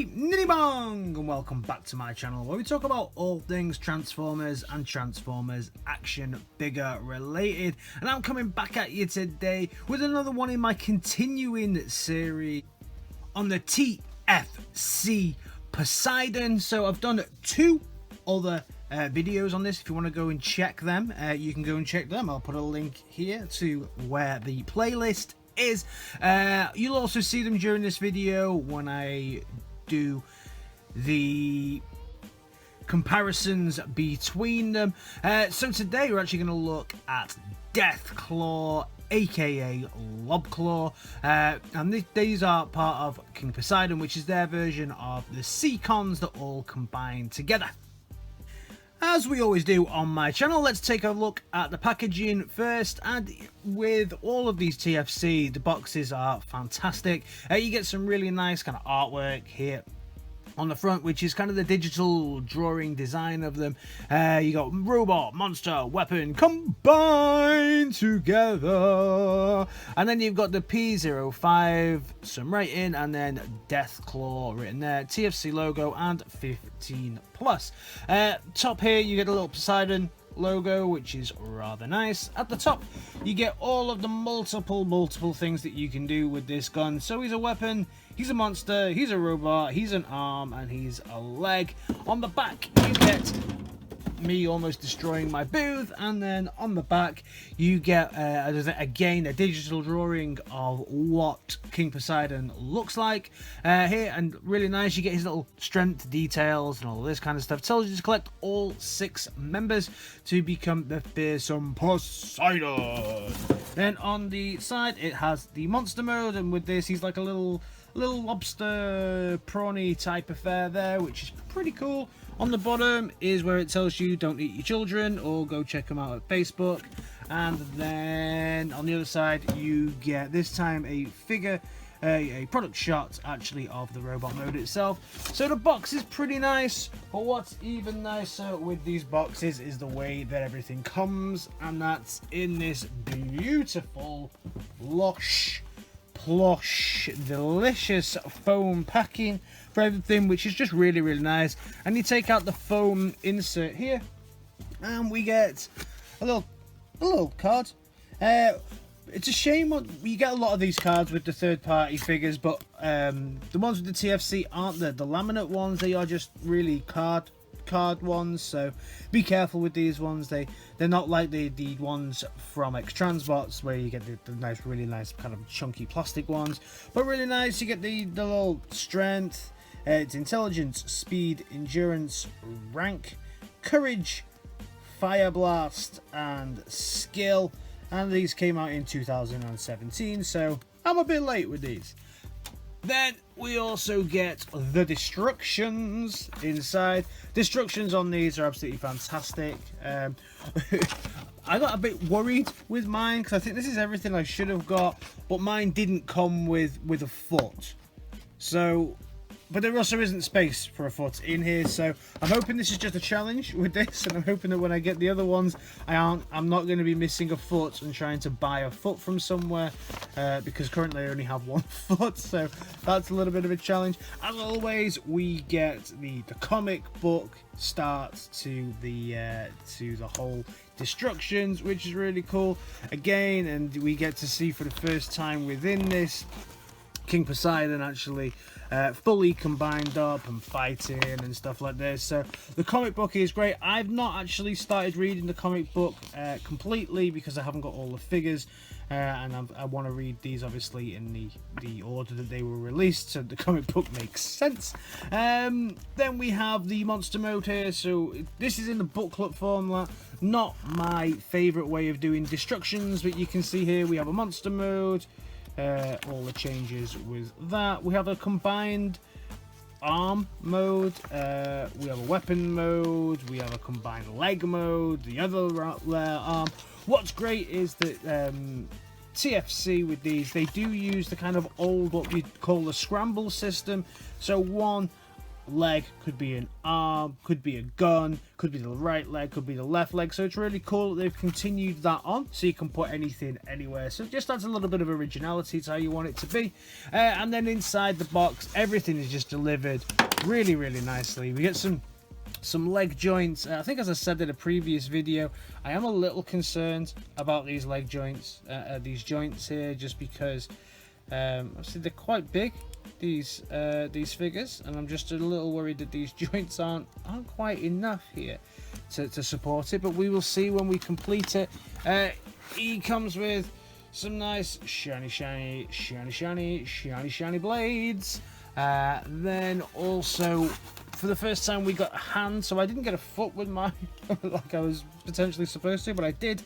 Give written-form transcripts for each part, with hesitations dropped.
Ninnybong, and welcome back to my channel where we talk about all things Transformers and Transformers action figure related. And I'm coming back at you today with another one in my continuing series on the TFC Poseidon. So I've done two other videos on this. If you want to go and check them, you can go and check them. I'll put a link here to where the playlist is. You'll also see them during this video when I do the comparisons between them. So today we're actually going to look at Deathclaw, aka Lobclaw, and these are part of King Poseidon, which is their version of the Seacons that all combine together. As we always do on my channel, let's take a look at the packaging first. And with all of these TFC, the boxes are fantastic. You get some really nice kind of artwork here on the front, which is kind of the digital drawing design of them. You got robot, monster, weapon combined together, and then you've got the P05, some writing, and then Deathclaw written there, TFC logo, and 15 plus. Top here you get a little Poseidon logo, which is rather nice. At the top you get all of the multiple things that you can do with this gun. So he's a weapon, he's a monster, he's a robot, he's an arm, and he's a leg. On the back you get me almost destroying my booth, and then on the back you get again a digital drawing of what King Poseidon looks like here, and really nice. You get his little strength details and all this kind of stuff. Tells you to collect all 6 members to become the fearsome Poseidon. Then on the side it has the monster mode, and with this he's like a little lobster prawny type affair there, which is pretty cool. On the bottom is where it tells you don't eat your children, or go check them out at Facebook. And then on the other side you get this time a figure, a product shot actually of the robot mode itself. So the box is pretty nice, but what's even nicer with these boxes is the way that everything comes, and that's in this beautiful plush, delicious foam packing for everything, which is just really nice. And you take out the foam insert here, and we get a little card. It's a shame you get a lot of these cards with the third-party figures, but the ones with the TFC aren't the laminate ones. They are just really card ones, so be careful with these ones. They're not like the ones from X-Transbots where you get the really nice kind of chunky plastic ones, but really nice. You get the little strength, it's intelligence, speed, endurance, rank, courage, fire blast, and skill. And these came out in 2017, so I'm a bit late with these. Then we also get the destructions inside. Destructions on these are absolutely fantastic. I got a bit worried with mine because I think this is everything I should have got, but mine didn't come with a foot. So, but there also isn't space for a foot in here, so I'm hoping this is just a challenge with this, and I'm hoping that when I get the other ones, I'm not going to be missing a foot and trying to buy a foot from somewhere, because currently I only have 1 foot, so that's a little bit of a challenge. As always, we get the comic book start to the whole destructions, which is really cool again, and we get to see for the first time within this King Poseidon actually fully combined up and fighting and stuff like this. So the comic book is great. I've not actually started reading the comic book completely because I haven't got all the figures, and I want to read these obviously in the order that they were released, so the comic book makes sense. Then we have the monster mode here. So this is in the booklet format. Not my favorite way of doing destructions, but you can see here we have a monster mode. All the changes with that. We have a combined arm mode, we have a weapon mode, we have a combined leg mode, the other arm. What's great is that TFC with these, they do use the kind of old, what we call the scramble system. So one leg, could be an arm, could be a gun, could be the right leg, could be the left leg. So it's really cool that they've continued that on, so you can put anything anywhere. So it just adds a little bit of originality to how you want it to be. And then inside the box, everything is just delivered really, really nicely. We get some leg joints. I think, as I said in a previous video, I am a little concerned about these leg joints, these joints here, just because obviously they're quite big, these figures, and I'm just a little worried that these joints aren't quite enough here to support it. But we will see when we complete it. He comes with some nice shiny blades. Then also, for the first time, we got a hand. So I didn't get a foot with mine like I was potentially supposed to, but I did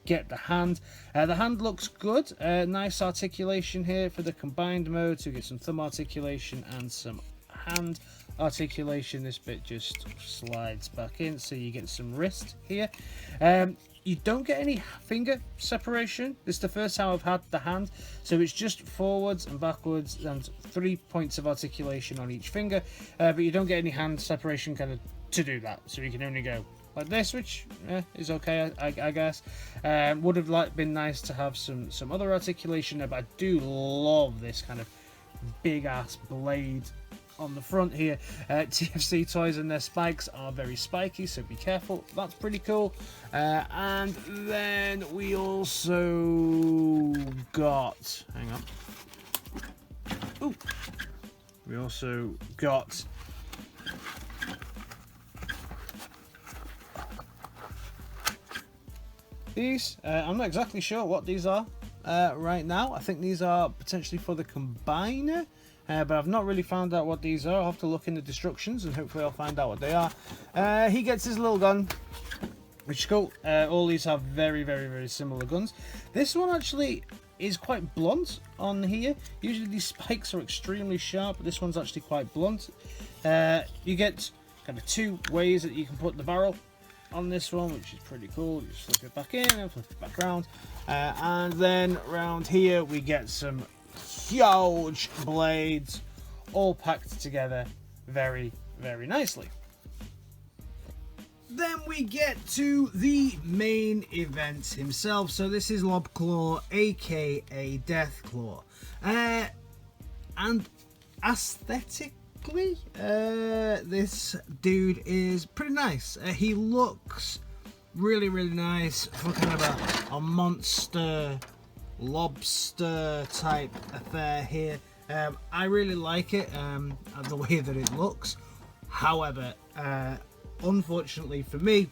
get the hand. The hand looks good. Nice articulation here for the combined mode, so you get some thumb articulation and some hand articulation. This bit just slides back in, so you get some wrist here. You don't get any finger separation. This is the first time I've had the hand, so it's just forwards and backwards and 3 points of articulation on each finger, but you don't get any hand separation kind of to do that, so you can only go like this, which is okay, I guess. Would have been nice to have some other articulation there, but I do love this kind of big ass blade on the front here. TFC toys and their spikes are very spiky, so be careful. That's pretty cool. And then we also got, hang on. Ooh. We also got these. I'm not exactly sure what these are right now. I think these are potentially for the combiner, but I've not really found out what these are. I'll have to look in the instructions and hopefully I'll find out what they are. He gets his little gun, which is cool. All these have very, very, very similar guns. This one actually is quite blunt on here. Usually these spikes are extremely sharp, but this one's actually quite blunt. You get kind of two ways that you can put the barrel on this one, which is pretty cool. You just flip it back in and flip it back around, and then around here we get some huge blades all packed together very, very nicely. Then we get to the main event himself. So this is Lobclaw, aka Deathclaw, and aesthetically, this dude is pretty nice. He looks really, really nice for kind of a monster lobster type affair here. I really like it, the way that it looks. However, unfortunately for me,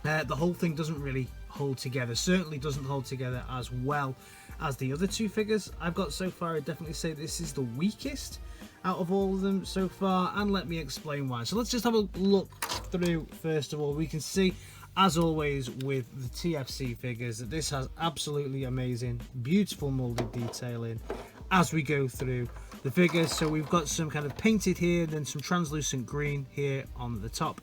the whole thing doesn't really hold together. Certainly doesn't hold together as well as the other two figures I've got so far. I'd definitely say this is the weakest out of all of them so far, and let me explain why. So let's just have a look through. First of all, we can see, as always with the TFC figures, that this has absolutely amazing, beautiful molded detailing as we go through the figures. So we've got some kind of painted here, then some translucent green here on the top.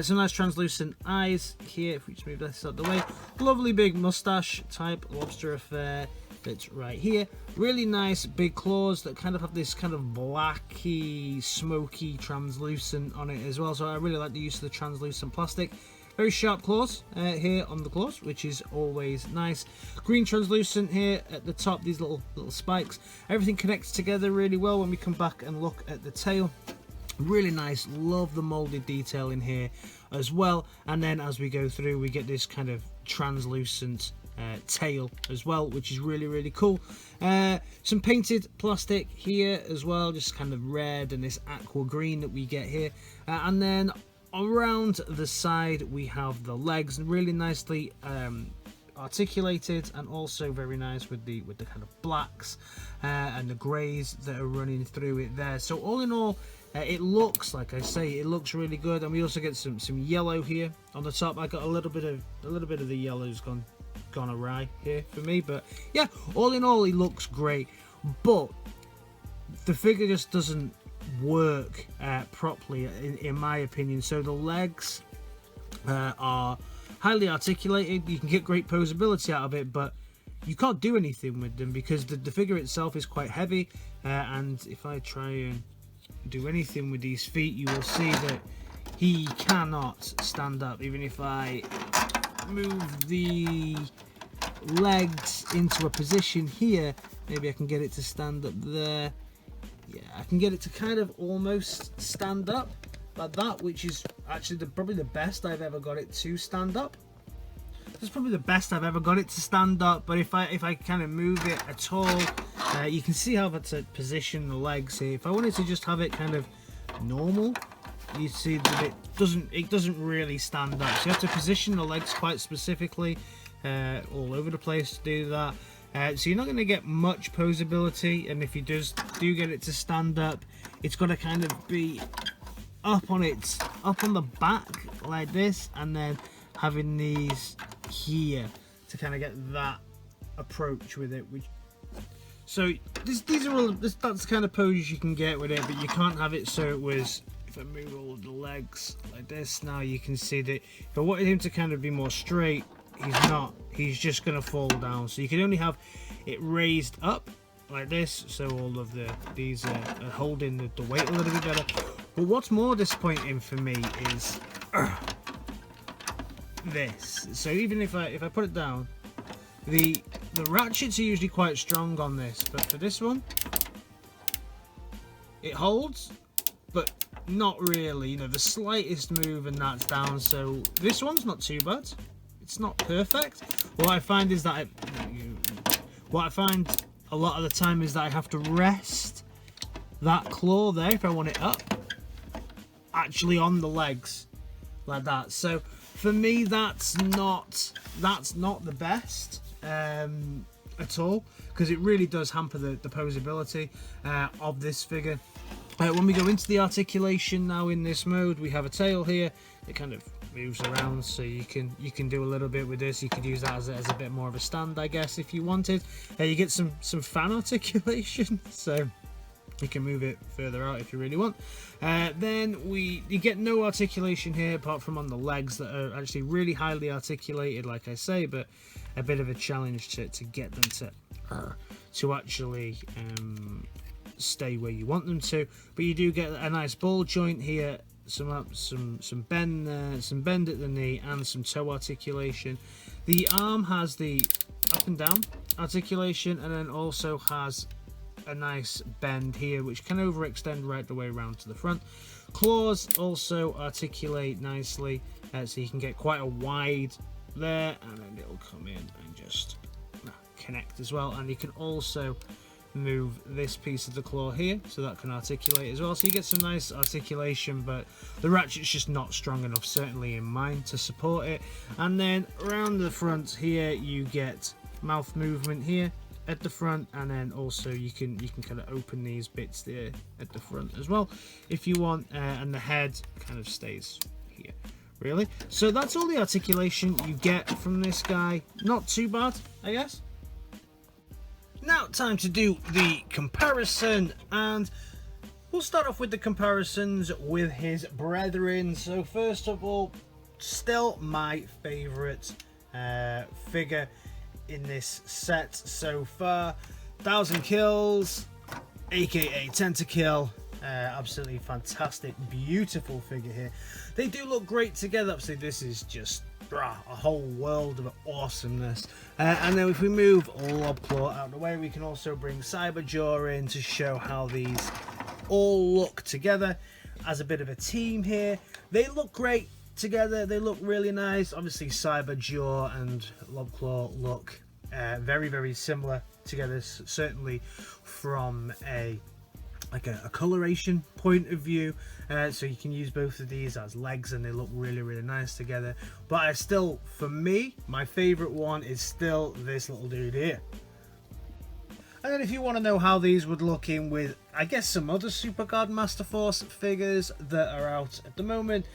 Some nice translucent eyes here, if we just move this out of the way. Lovely big mustache type lobster affair that's right here. Really nice big claws that kind of have this kind of blacky, smoky, translucent on it as well. So I really like the use of the translucent plastic. Very sharp claws here on the claws, which is always nice. Green translucent here at the top, these little spikes. Everything connects together really well when we come back and look at the tail. Really nice. Love the molded detail in here as well. And then as we go through, we get this kind of translucent tail as well, which is really, really cool. Some painted plastic here as well, just kind of red and this aqua green that we get here. And then around the side we have the legs, really nicely articulated, and also very nice with the kind of blacks and the greys that are running through it there. So all in all, it looks, like I say, it looks really good. And we also get some yellow here on the top. I got a little bit of the yellow's gone awry here for me, but yeah, all in all, it looks great. But the figure just doesn't work properly in my opinion. So the legs are highly articulated. You can get great posability out of it, but you can't do anything with them because the figure itself is quite heavy, and if I try and do anything with these feet, you will see that he cannot stand up. Even if I move the legs into a position here, maybe I can get it to stand up there. Yeah, I can get it to kind of almost stand up like that, which is actually probably the best I've ever got it to stand up. That's probably the best I've ever got it to stand up. But if I kind of move it at all, you can see how to position the legs here. If I wanted to just have it kind of normal, you see that it doesn't really stand up. So you have to position the legs quite specifically, all over the place to do that. So you're not going to get much posability, and if you do get it to stand up, it's got to kind of be up on the back like this, and then having these here to kind of get that approach with it. So these are all that's the kind of poses you can get with it, but you can't have it so it was. If I move all of the legs like this, now you can see that if I wanted him to kind of be more straight, he's just going to fall down. So you can only have it raised up like this, so all of these are holding the weight a little bit better. But what's more disappointing for me is this. So even if I put it down, the ratchets are usually quite strong on this, but for this one, it holds, but not really. You know, the slightest move and that's down. So this one's not too bad. It's not perfect. What I find is that a lot of the time is that I have to rest that claw there if I want it up, actually on the legs like that. So for me, that's not the best at all, because it really does hamper the posability of this figure. When we go into the articulation now in this mode, we have a tail here. It kind of moves around, so you can do a little bit with this. You could use that as a bit more of a stand, I guess, if you wanted. You get some fan articulation, so you can move it further out if you really want. Then you get no articulation here apart from on the legs that are actually really highly articulated, like I say, but a bit of a challenge to get them to actually stay where you want them to. But you do get a nice ball joint here, some up, some bend there, some bend at the knee, and some toe articulation. The arm has the up and down articulation, and then also has a nice bend here, which can overextend right the way around to the front. Claws also articulate nicely, so you can get quite a wide there, and then it'll come in and just connect as well. And you can also move this piece of the claw here, so that can articulate as well. So you get some nice articulation, but the ratchet's just not strong enough, certainly in mine, to support it. And then around the front here, you get mouth movement here at the front, and then also you can kind of open these bits there at the front as well if you want, and the head kind of stays here, really. So that's all the articulation you get from this guy. Not too bad, I guess. Now time to do the comparison, and we'll start off with the comparisons with his brethren. So first of all, still my favourite figure in this set so far. 1,000 kills, aka Tentakill. Absolutely fantastic, beautiful figure here. They do look great together. Obviously this is just a whole world of awesomeness. And then if we move Lobclaw out of the way, we can also bring Cyberjaw in to show how these all look together as a bit of a team here. They look great together, they look really nice. Obviously Cyberjaw and Lobclaw look very, very similar together, certainly from a coloration point of view. So you can use both of these as legs, and they look really, really nice together. But for me, my favorite one is still this little dude here. And then if you want to know how these would look in with, I guess, some other Super God Master Force figures that are out at the moment,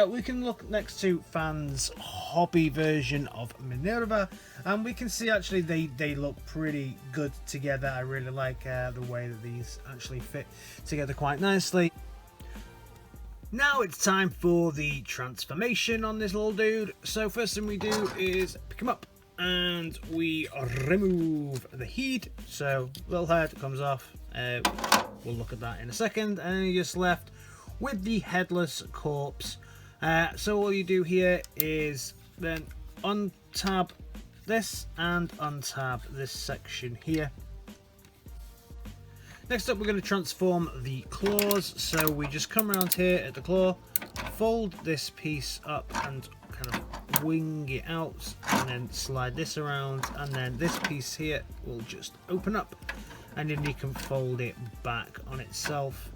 we can look next to Fan's hobby version of Minerva, and we can see actually they look pretty good together. I really like the way that these actually fit together quite nicely. Now it's time for the transformation on this little dude. So first thing we do is pick him up, and we remove the heat, so little head comes off, we'll look at that in a second. And then you're just left with the headless corpse. So all you do here is then untab this and untab this section here. Next up, we're going to transform the claws. So we just come around here at the claw, fold this piece up and kind of wing it out, and then slide this around, and then this piece here will just open up, and then you can fold it back on itself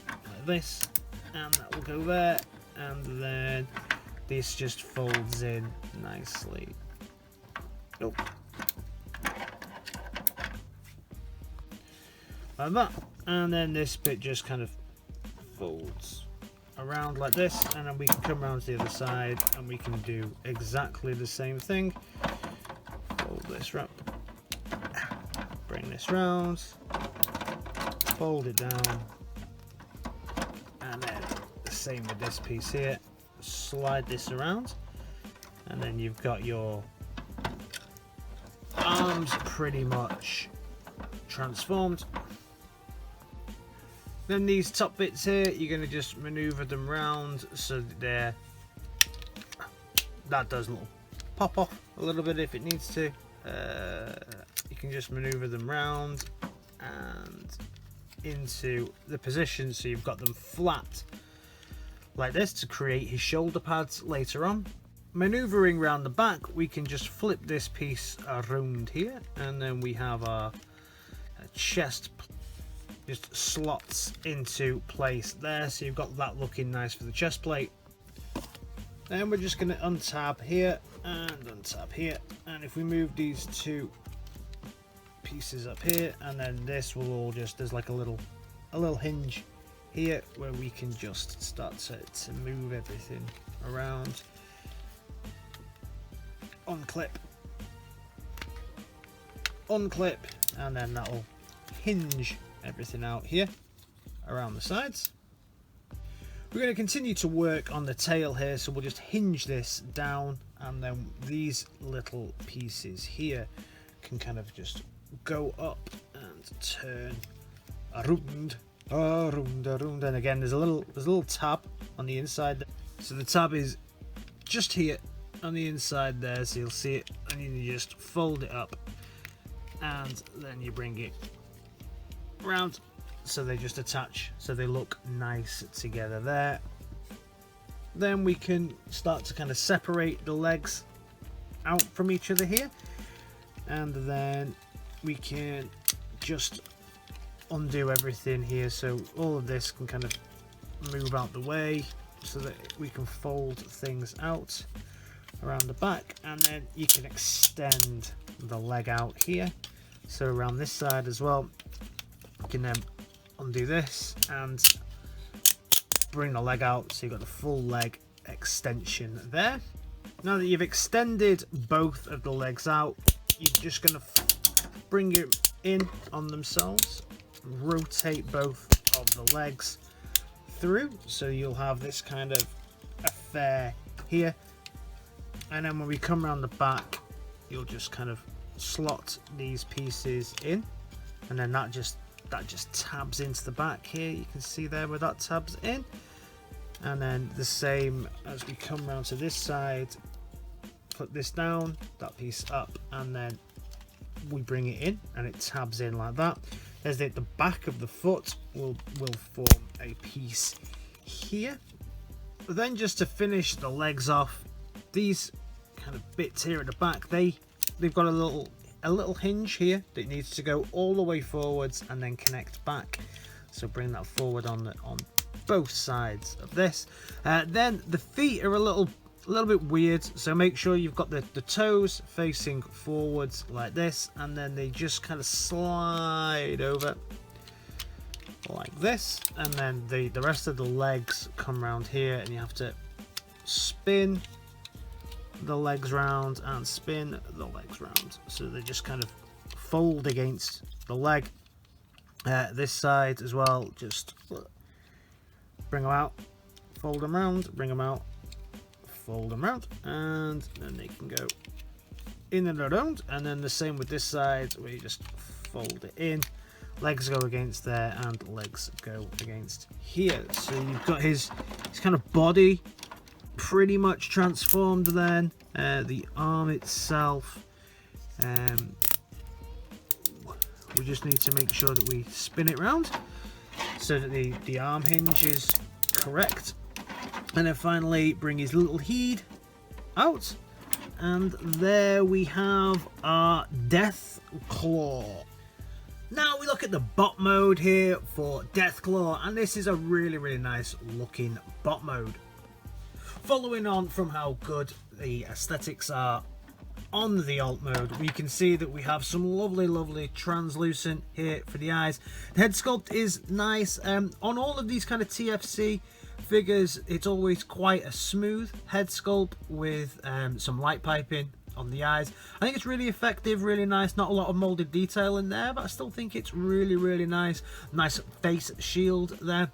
like this, and that will go there, and then this just folds in nicely. Oh. Like that, and then this bit just kind of folds around like this, and then we can come around to the other side and we can do exactly the same thing. Fold this up, bring this round, fold it down, and then the same with this piece here. Slide this around, and then you've got your arms pretty much transformed. Then these top bits here, you're going to just maneuver them round so that that does a little pop off a little bit if it needs to. You can just maneuver them round and into the position so you've got them flat like this to create his shoulder pads later on. Maneuvering around the back, we can just flip this piece around here, and then we have our chest just slots into place there, so you've got that looking nice for the chest plate. Then we're just going to untab here and untab here, and if we move these two pieces up here, and then this will all just, there's like a little hinge here where we can just start to move everything around. Unclip, unclip, and then that'll hinge everything out here around the sides. We're going to continue to work on the tail here, so we'll just hinge this down, and then these little pieces here can kind of just go up and turn around, and again there's a little tab on the inside, so the tab is just here on the inside there, so you'll see it, and you just fold it up, and then you bring it round so they just attach, so they look nice together there. Then we can start to kind of separate the legs out from each other here, and then we can just undo everything here, so all of this can kind of move out the way so that we can fold things out around the back, and then you can extend the leg out here, so around this side as well. You can then undo this and bring the leg out, so you've got the full leg extension there. Now that you've extended both of the legs out, you're just going to bring it in on themselves, rotate both of the legs through, so you'll have this kind of affair here, and then when we come around the back, you'll just kind of slot these pieces in, and then that just tabs into the back here. You can see there where that tabs in, and then the same as we come around to this side, put this down, that piece up, and then we bring it in and it tabs in like that. There's the back of the foot will form a piece here. But then just to finish the legs off, these kind of bits here at the back, they've got a little hinge here that needs to go all the way forwards and then connect back, so bring that forward on both sides of this. Then the feet are a little bit weird, so make sure you've got the toes facing forwards like this, and then they just kind of slide over like this, and then the rest of the legs come around here, and you have to spin the legs round and spin the legs round, so they just kind of fold against the leg. This side as well, just bring them out, fold them round, bring them out, fold them round, and then they can go in and around. And then the same with this side, where you just fold it in, legs go against there, and legs go against here. So you've got his kind of body pretty much transformed then. The arm itself, we just need to make sure that we spin it round so that the arm hinge is correct. And then finally bring his little head out. And there we have our Deathclaw. Now we look at the bot mode here for Deathclaw, and this is a really nice looking bot mode. Following on from how good the aesthetics are on the alt mode, we can see that we have some lovely translucent here for the eyes. The head sculpt is nice. On all of these kind of TFC figures, it's always quite a smooth head sculpt with some light piping on the eyes. I think it's really effective, really nice. Not a lot of molded detail in there, but I still think it's really nice. Nice face shield there.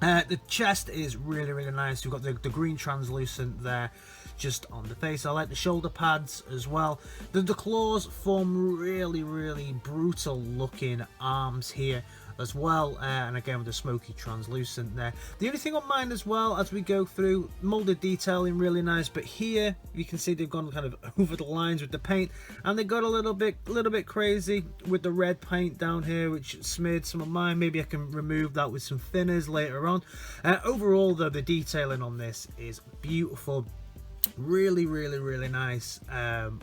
The chest is really nice. We've got the green translucent there just on the face. I like the shoulder pads as well. The claws form really brutal looking arms here as well, and again with the smoky translucent there. The only thing on mine as well, as we go through, molded detailing really nice, but here you can see they've gone kind of over the lines with the paint, and they got a little bit crazy with the red paint down here, which smeared some of mine. Maybe I can remove that with some thinners later on. Overall though, the detailing on this is beautiful. Really nice.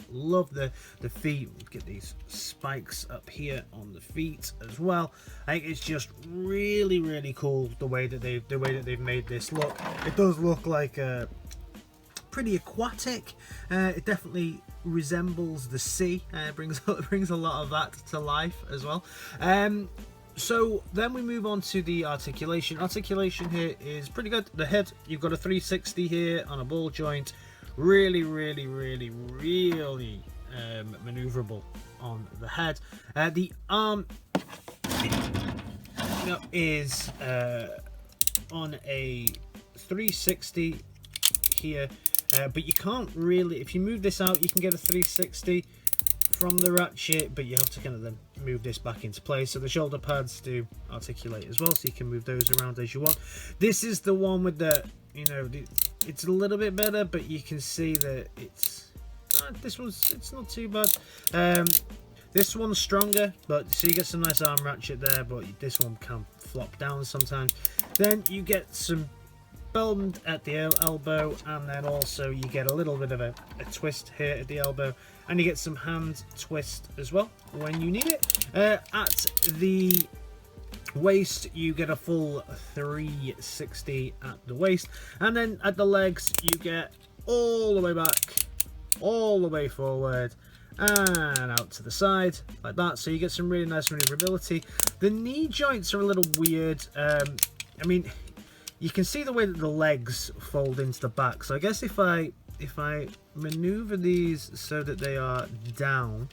Love the feet. Get these spikes up here on the feet as well. I think it's just really cool the way that they've made this look. It does look like pretty aquatic. It definitely resembles the sea. It brings a lot of that to life as well. So then we move on to the articulation. Articulation here is pretty good. The head, you've got a 360 here on a ball joint. Really maneuverable on the head. The arm is on a 360 here, but you can't really, if you move this out, you can get a 360 from the ratchet, but you have to kind of then move this back into place. So the shoulder pads do articulate as well, so you can move those around as you want. This is the one with the, it's a little bit better, but you can see that it's it's not too bad. This one's stronger, but so you get some nice arm ratchet there, but this one can flop down sometimes. Then you get some bend at the elbow, and then also you get a little bit of a twist here at the elbow, and you get some hand twist as well when you need it. At the waist, you get a full 360 at the waist, and then at the legs you get all the way back, all the way forward, and out to the side like that. So you get some really nice maneuverability. The knee joints are a little weird. I mean, you can see the way that the legs fold into the back. So I guess if I maneuver these so that they are down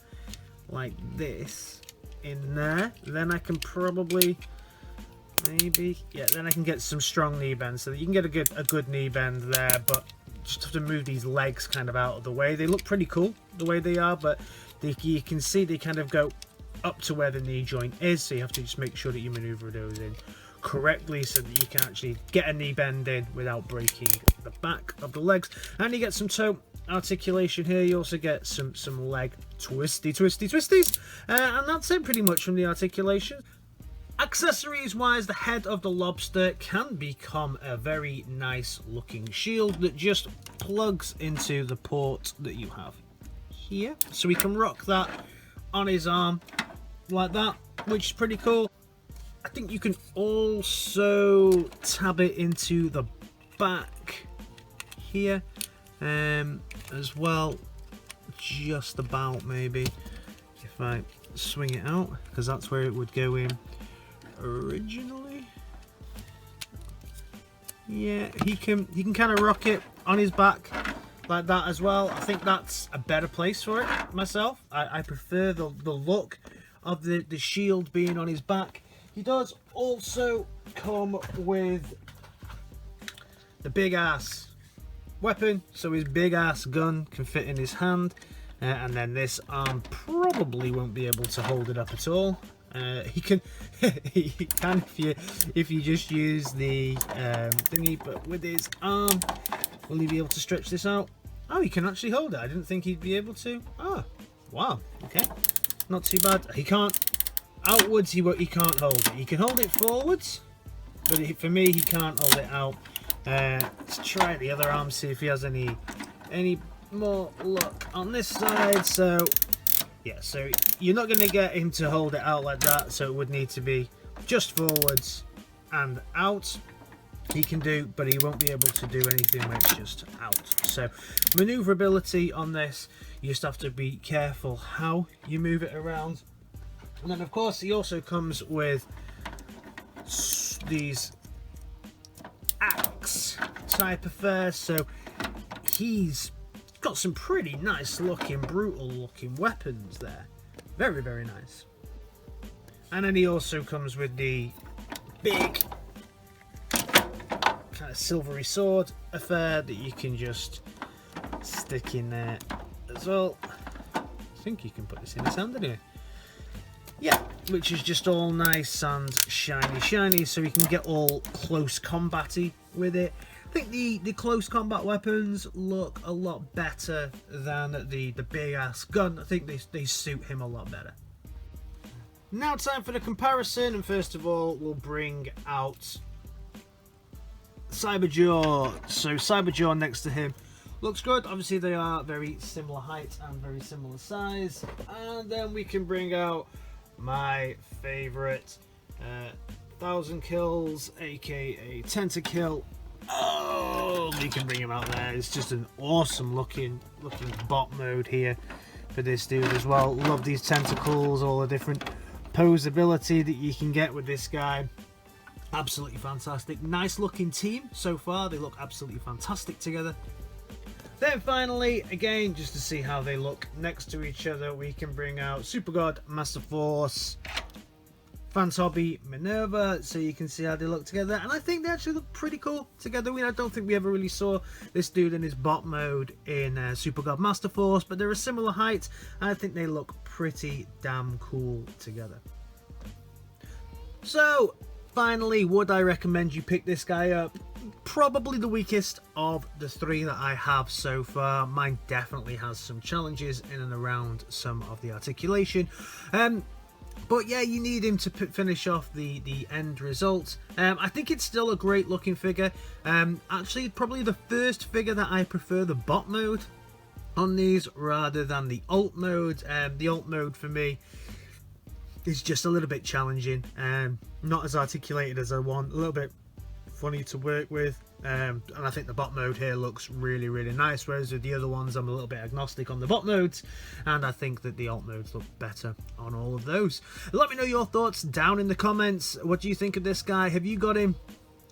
like this in there, then I can probably then I can get some strong knee bend, so that you can get a good knee bend there. But just have to move these legs kind of out of the way. They look pretty cool the way they are, but you can see they kind of go up to where the knee joint is, so you have to just make sure that you maneuver those in correctly so that you can actually get a knee bend in without breaking the back of the legs. And you get some toe articulation here. You also get some leg twisties, and that's it pretty much from the articulation. Accessories wise, the head of the lobster can become a very nice looking shield that just plugs into the port that you have here, so we can rock that on his arm like that, which is pretty cool. I think you can also tab it into the back here as well, just about, maybe if I swing it out, because that's where it would go in originally. Yeah, he can kind of rock it on his back like that as well. I think that's a better place for it myself. I prefer the look of the shield being on his back. He does also come with the big ass weapon, so his big ass gun can fit in his hand, and then this arm probably won't be able to hold it up at all. He can if you just use the thingy, but with his arm, will he be able to stretch this out? Oh, he can actually hold it. I didn't think he'd be able to. Oh, wow. Okay, not too bad. He can't outwards. He can't hold it. He can hold it forwards, but for me, he can't hold it out. Let's try the other arm, see if he has any more luck on this side. So yeah, so you're not going to get him to hold it out like that, so it would need to be just forwards and out. He can do, but he won't be able to do anything when it's just out. So maneuverability on this, you just have to be careful how you move it around. And then of course he also comes with these axe type affairs, so he's got some pretty nice looking, brutal looking weapons there. Very, very nice. And then he also comes with the big kind of silvery sword affair that you can just stick in there as well. I think you can put this in his hand anyway. Yeah, which is just all nice and shiny, so you can get all close combat-y with it. I think the close combat weapons look a lot better than the big ass gun. I think they suit him a lot better. Now time for the comparison, and first of all we'll bring out Cyberjaw. So Cyberjaw next to him looks good. Obviously they are very similar height and very similar size. And then we can bring out my favourite 1000 kills, aka Tentakill. Oh, we can bring him out there. It's just an awesome looking bot mode here for this dude as well. Love these tentacles, all the different posability that you can get with this guy. Absolutely fantastic. Nice looking team so far. They look absolutely fantastic together. Then finally, again, just to see how they look next to each other, we can bring out Super God, Master Force, Fans Hobby, Minerva, so you can see how they look together. And I think they actually look pretty cool together. I don't think we ever really saw this dude in his bot mode in Super God Master Force, but they're a similar height, and I think they look pretty damn cool together. So, finally, would I recommend you pick this guy up? Probably the weakest of the three that I have so far. Mine definitely has some challenges in and around some of the articulation. But yeah, you need him to finish off the end result. I think it's still a great looking figure. Actually, probably the first figure that I prefer the bot mode on these rather than the alt mode. The alt mode for me is just a little bit challenging. Not as articulated as I want. A little bit funny to work with, and I think the bot mode here looks really, really nice, whereas with the other ones I'm a little bit agnostic on the bot modes, and I think that the alt modes look better on all of those. Let me know your thoughts down in the comments. What do you think of this guy? Have you got him?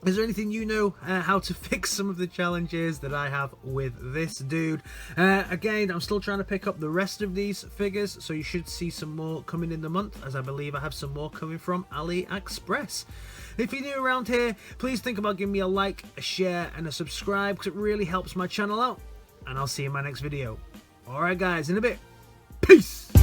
Is there anything you know how to fix some of the challenges that I have with this dude? Again, I'm still trying to pick up the rest of these figures, so you should see some more coming in the month, as I believe I have some more coming from AliExpress. If you're new around here, please think about giving me a like, a share, and a subscribe, because it really helps my channel out. And I'll see you in my next video. Alright guys, in a bit. Peace!